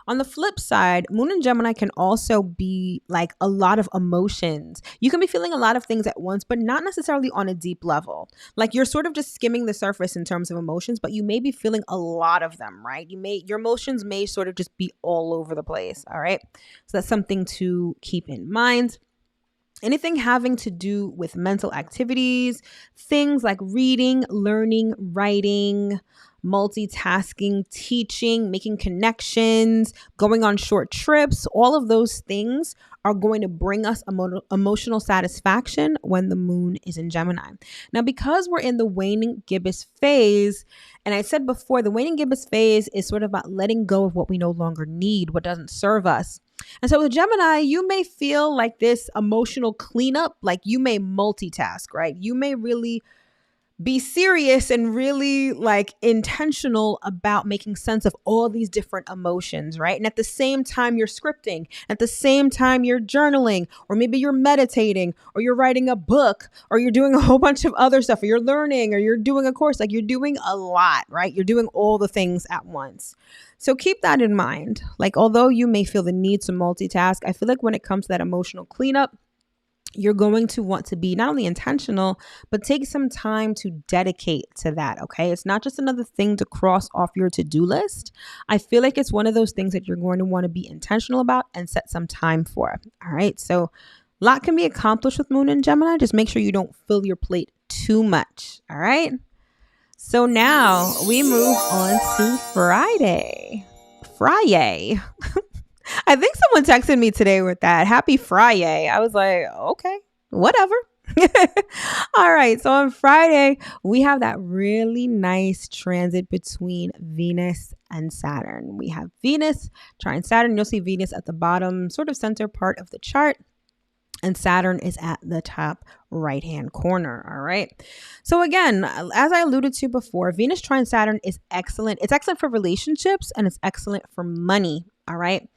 On the flip side, Moon in Gemini can also be like a lot of emotions. You can be feeling a lot of things at once, but not necessarily on a deep level. Like you're sort of just skimming the surface in terms of emotions, but you may be feeling a lot of them, right? Your emotions may sort of just be all over the place, all right? So that's something to keep in mind. Anything having to do with mental activities, things like reading, learning, writing, multitasking, teaching, making connections, going on short trips, all of those things are going to bring us emotional satisfaction when the moon is in Gemini. Now, because we're in the waning gibbous phase, and I said before, the waning gibbous phase is sort of about letting go of what we no longer need, what doesn't serve us. And so with Gemini, you may feel like this emotional cleanup, like you may multitask, right? You may really be serious and really like intentional about making sense of all these different emotions, right? And at the same time you're scripting, at the same time you're journaling, or maybe you're meditating, or you're writing a book, or you're doing a whole bunch of other stuff, or you're learning, or you're doing a course, like you're doing a lot, right? You're doing all the things at once. So keep that in mind. Like, although you may feel the need to multitask, I feel like when it comes to that emotional cleanup, you're going to want to be not only intentional, but take some time to dedicate to that, okay? It's not just another thing to cross off your to-do list. I feel like it's one of those things that you're going to want to be intentional about and set some time for, all right? So a lot can be accomplished with Moon in Gemini. Just make sure you don't fill your plate too much, all right? So now we move on to Friday. Friday. I think someone texted me today with that. Happy Friday. I was like, okay, whatever. All right. So on Friday, we have that really nice transit between Venus and Saturn. We have Venus trine Saturn. You'll see Venus at the bottom, sort of center part of the chart. And Saturn is at the top right-hand corner. All right. So again, as I alluded to before, Venus trine Saturn is excellent. It's excellent for relationships and it's excellent for money. All right.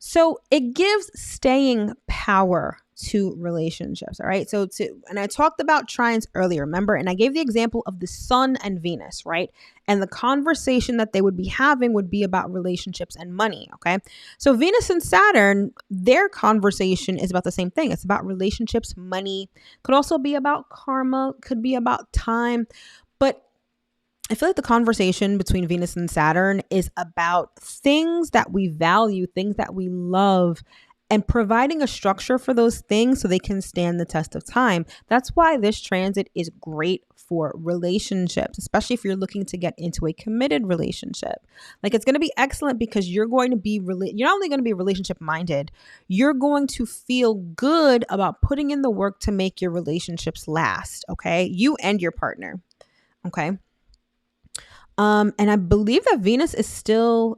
So it gives staying power to relationships. All right. And I talked about trines earlier, remember? And I gave the example of the sun and Venus, right? And the conversation that they would be having would be about relationships and money. Okay. So Venus and Saturn, their conversation is about the same thing. It's about relationships, money, could also be about karma, could be about time. But I feel like the conversation between Venus and Saturn is about things that we value, things that we love, and providing a structure for those things so they can stand the test of time. That's why this transit is great for relationships, especially if you're looking to get into a committed relationship. Like, it's going to be excellent because you're going to be, you're not only going to be relationship minded, you're going to feel good about putting in the work to make your relationships last. Okay. You and your partner. Okay. And I believe that Venus is still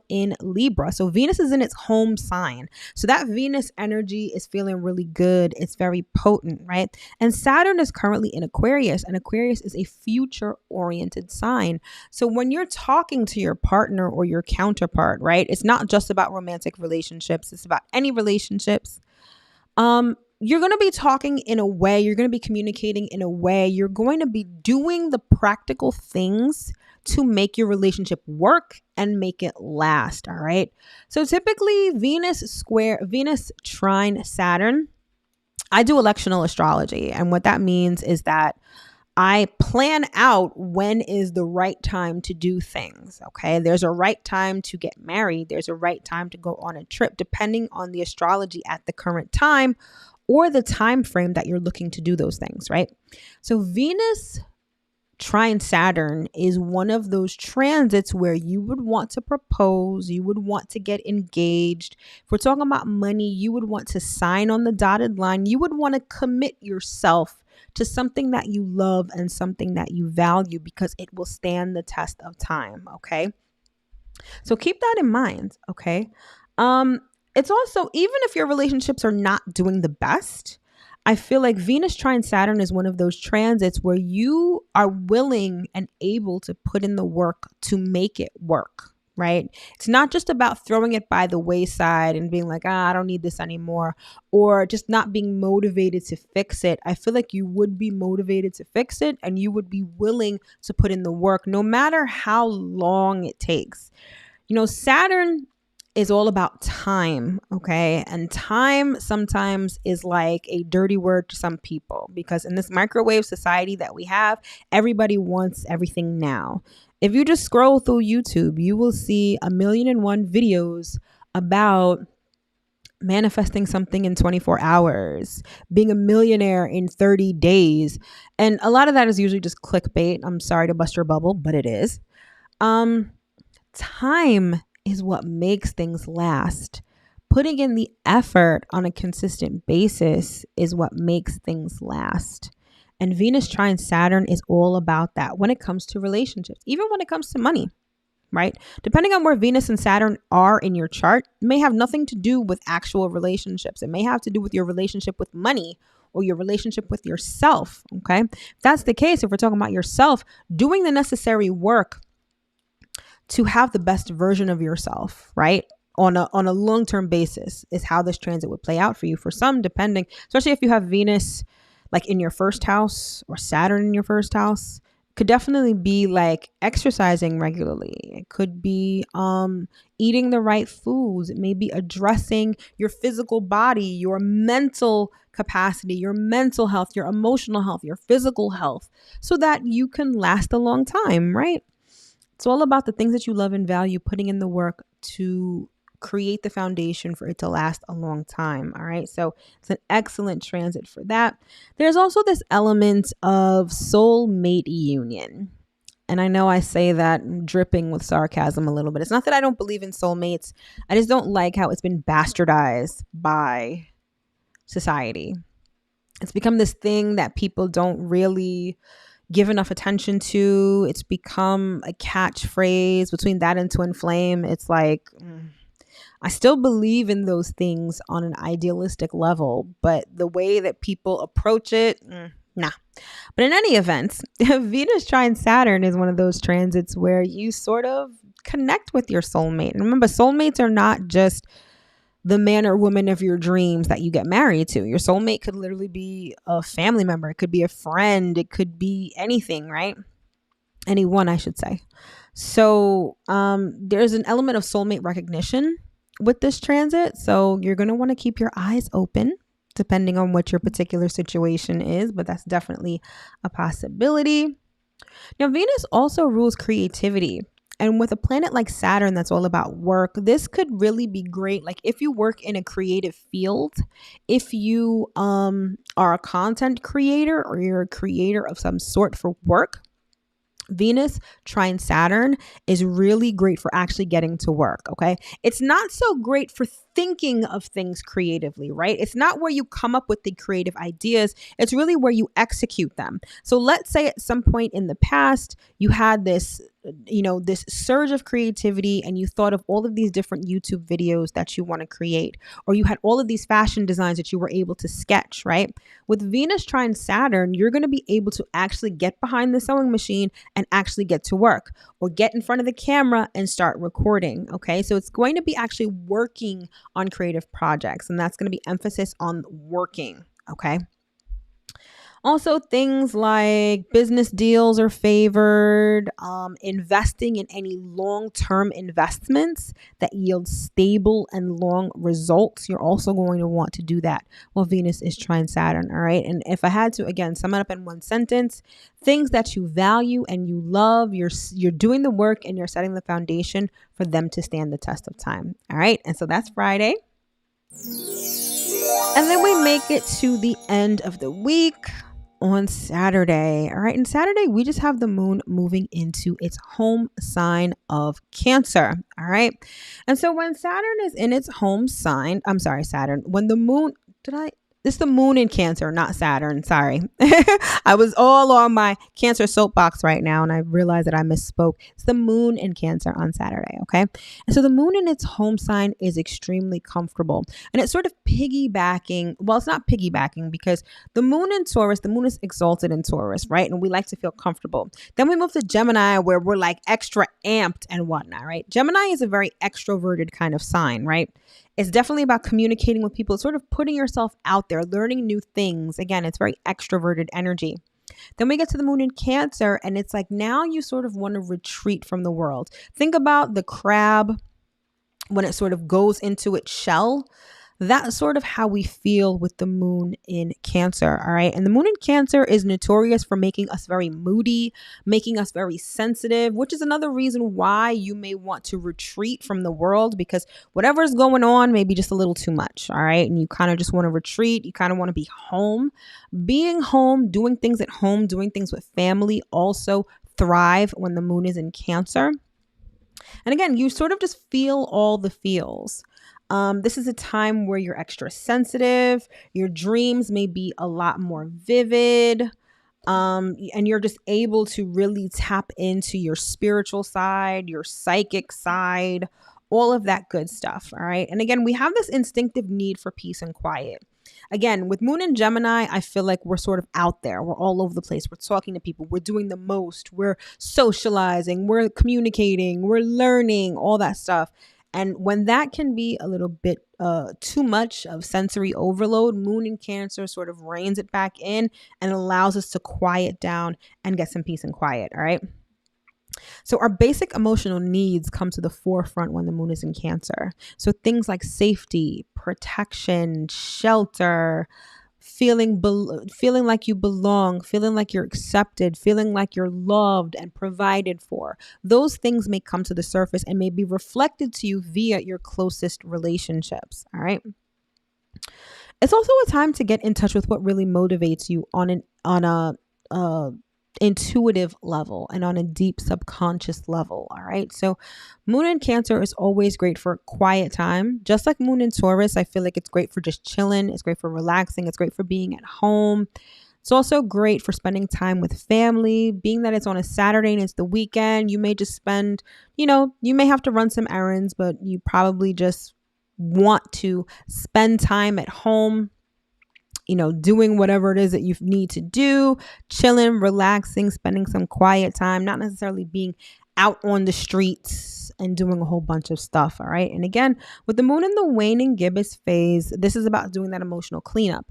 in Libra. So Venus is in its home sign. So that Venus energy is feeling really good. It's very potent, right? And Saturn is currently in Aquarius, and Aquarius is a future oriented sign. So when you're talking to your partner or your counterpart, right? It's not just about romantic relationships. It's about any relationships. You're going to be talking in a way, you're going to be communicating in a way, you're going to be doing the practical things to make your relationship work and make it last. All right. So typically Venus trine Saturn, I do electional astrology. And what that means is that I plan out when is the right time to do things. Okay. There's a right time to get married. There's a right time to go on a trip, depending on the astrology at the current time or the time frame that you're looking to do those things, right? So Venus trine Saturn is one of those transits where you would want to propose, you would want to get engaged. If we're talking about money, you would want to sign on the dotted line. You would want to commit yourself to something that you love and something that you value because it will stand the test of time, okay? So keep that in mind, okay? It's also, even if your relationships are not doing the best, I feel like Venus trine Saturn is one of those transits where you are willing and able to put in the work to make it work, right? It's not just about throwing it by the wayside and being like, I don't need this anymore, or just not being motivated to fix it. I feel like you would be motivated to fix it and you would be willing to put in the work no matter how long it takes. You know, Saturn is all about time, okay? And time sometimes is like a dirty word to some people because in this microwave society that we have, everybody wants everything now. If you just scroll through YouTube, you will see 1,000,001 videos about manifesting something in 24 hours, being a millionaire in 30 days. And a lot of that is usually just clickbait. I'm sorry to bust your bubble, but it is. Time is what makes things last. Putting in the effort on a consistent basis is what makes things last. And Venus trine Saturn is all about that when it comes to relationships, even when it comes to money, right? Depending on where Venus and Saturn are in your chart, it may have nothing to do with actual relationships. It may have to do with your relationship with money or your relationship with yourself, okay? If that's the case, if we're talking about yourself, doing the necessary work to have the best version of yourself, right? On a long-term basis is how this transit would play out for you. For some, depending, especially if you have Venus like in your first house or Saturn in your first house, could definitely be like exercising regularly. It could be eating the right foods. It may be addressing your physical body, your mental capacity, your mental health, your emotional health, your physical health, so that you can last a long time, right? It's all about the things that you love and value, putting in the work to create the foundation for it to last a long time. All right. So it's an excellent transit for that. There's also this element of soulmate union. And I know I say that dripping with sarcasm a little bit. It's not that I don't believe in soulmates. I just don't like how it's been bastardized by society. It's become this thing that people don't really give enough attention to. It's become a catchphrase. Between that and twin flame, it's like, I still believe in those things on an idealistic level, but the way that people approach it, nah. But in any event, Venus trine Saturn is one of those transits where you sort of connect with your soulmate. And remember, soulmates are not just the man or woman of your dreams that you get married to. Your soulmate could literally be a family member. It could be a friend. It could be anything, right? Anyone, I should say. So there's an element of soulmate recognition with this transit. So you're going to want to keep your eyes open depending on what your particular situation is, but that's definitely a possibility. Now, Venus also rules creativity. And with a planet like Saturn that's all about work, this could really be great. Like if you work in a creative field, if you are a content creator or you're a creator of some sort for work, Venus trine Saturn is really great for actually getting to work, okay? It's not so great for thinking of things creatively, right? It's not where you come up with the creative ideas. It's really where you execute them. So let's say at some point in the past, you had this surge of creativity and you thought of all of these different YouTube videos that you want to create, or you had all of these fashion designs that you were able to sketch, right? With Venus trine Saturn, you're going to be able to actually get behind the sewing machine and actually get to work, or get in front of the camera and start recording, okay? So it's going to be actually working on creative projects, and that's going to be emphasis on working, okay? Also, things like business deals are favored, investing in any long-term investments that yield stable and long results. You're also going to want to do that while Venus is trine Saturn, all right? And if I had to, again, sum it up in one sentence, things that you value and you love, you're doing the work and you're setting the foundation for them to stand the test of time, all right? And so that's Friday. And then we make it to the end of the week on Saturday. All right. And Saturday, we just have the moon moving into its home sign of Cancer. All right. And so when Saturn is in its home sign, when the moon, it's the moon in Cancer, not Saturn. Sorry. I was all on my Cancer soapbox right now, and I realized that I misspoke. It's the moon in Cancer on Saturday, okay? And so the moon in its home sign is extremely comfortable. And it's sort of piggybacking. Well, it's not piggybacking because the moon in Taurus, the moon is exalted in Taurus, right? And we like to feel comfortable. Then we move to Gemini, where we're like extra amped and whatnot, right? Gemini is a very extroverted kind of sign, right? It's definitely about communicating with people, sort of putting yourself out there, learning new things. Again, it's very extroverted energy. Then we get to the moon in Cancer, and it's like now you sort of want to retreat from the world. Think about the crab when it sort of goes into its shell. That's sort of how we feel with the moon in Cancer, all right? And the moon in Cancer is notorious for making us very moody, making us very sensitive, which is another reason why you may want to retreat from the world, because whatever's going on may be just a little too much, all right? And you kind of just want to retreat. You kind of want to be home. Being home, doing things at home, doing things with family also thrive when the moon is in Cancer. And again, you sort of just feel all the feels. This is a time where you're extra sensitive. Your dreams may be a lot more vivid. And you're just able to really tap into your spiritual side, your psychic side, all of that good stuff. All right. And again, we have this instinctive need for peace and quiet. Again, with moon in Gemini, I feel like we're sort of out there. We're all over the place. We're talking to people. We're doing the most. We're socializing. We're communicating. We're learning, all that stuff. And when that can be a little bit too much of sensory overload, moon in Cancer sort of reins it back in and allows us to quiet down and get some peace and quiet. All right. So our basic emotional needs come to the forefront when the moon is in Cancer. So things like safety, protection, shelter, feeling like you belong, feeling like you're accepted, feeling like you're loved and provided for. Those things may come to the surface and may be reflected to you via your closest relationships. All right. It's also a time to get in touch with what really motivates you on intuitive level and on a deep subconscious level. All right. So moon in Cancer is always great for quiet time. Just like moon in Taurus, I feel like it's great for just chilling. It's great for relaxing. It's great for being at home. It's also great for spending time with family. Being that it's on a Saturday and it's the weekend, you may just spend, you may have to run some errands, but you probably just want to spend time at home, doing whatever it is that you need to do, chilling, relaxing, spending some quiet time, not necessarily being out on the streets and doing a whole bunch of stuff. All right. And again, with the moon in the waning gibbous phase, this is about doing that emotional cleanup.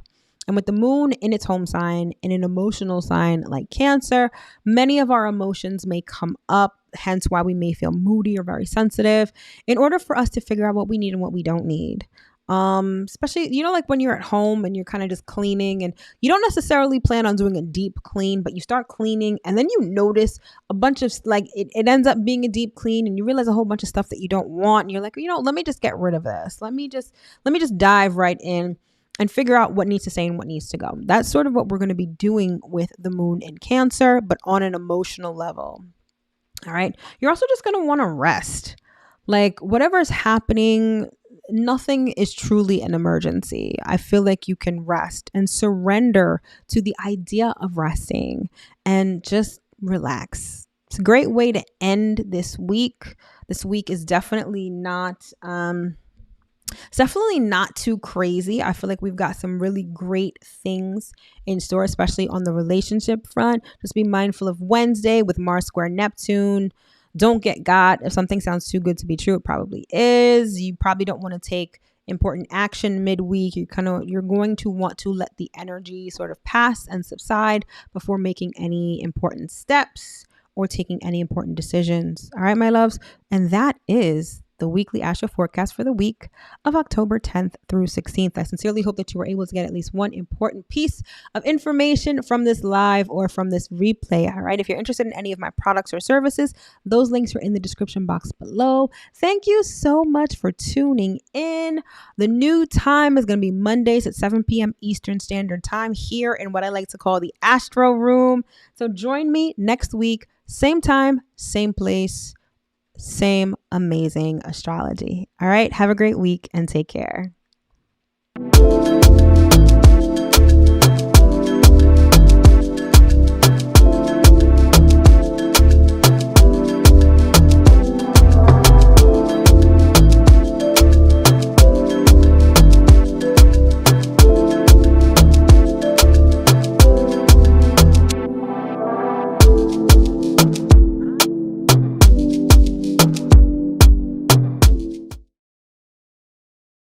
And with the moon in its home sign, in an emotional sign like Cancer, many of our emotions may come up, hence why we may feel moody or very sensitive, in order for us to figure out what we need and what we don't need. Especially, like when you're at home and you're kind of just cleaning and you don't necessarily plan on doing a deep clean, but you start cleaning and then you notice a bunch of it ends up being a deep clean and you realize a whole bunch of stuff that you don't want. And you're like, let me just get rid of this. Let me just dive right in and figure out what needs to stay and what needs to go. That's sort of what we're going to be doing with the moon in Cancer, but on an emotional level. All right. You're also just going to want to rest. Like whatever's happening, nothing is truly an emergency. I feel like you can rest and surrender to the idea of resting and just relax. It's a great way to end this week. This week is definitely not too crazy. I feel like we've got some really great things in store, especially on the relationship front. Just be mindful of Wednesday with Mars square Neptune. Don't get got. If something sounds too good to be true, it probably is. You probably don't want to take important action midweek. You're going to want to let the energy sort of pass and subside before making any important steps or taking any important decisions. All right, my loves. And that is the weekly Astro Forecast for the week of October 10th through 16th. I sincerely hope that you were able to get at least one important piece of information from this live or from this replay. All right. If you're interested in any of my products or services, those links are in the description box below. Thank you so much for tuning in. The new time is going to be Mondays at 7 p.m. Eastern Standard Time here in what I like to call the Astro Room. So join me next week, same time, same place, same amazing astrology. All right. Have a great week and take care.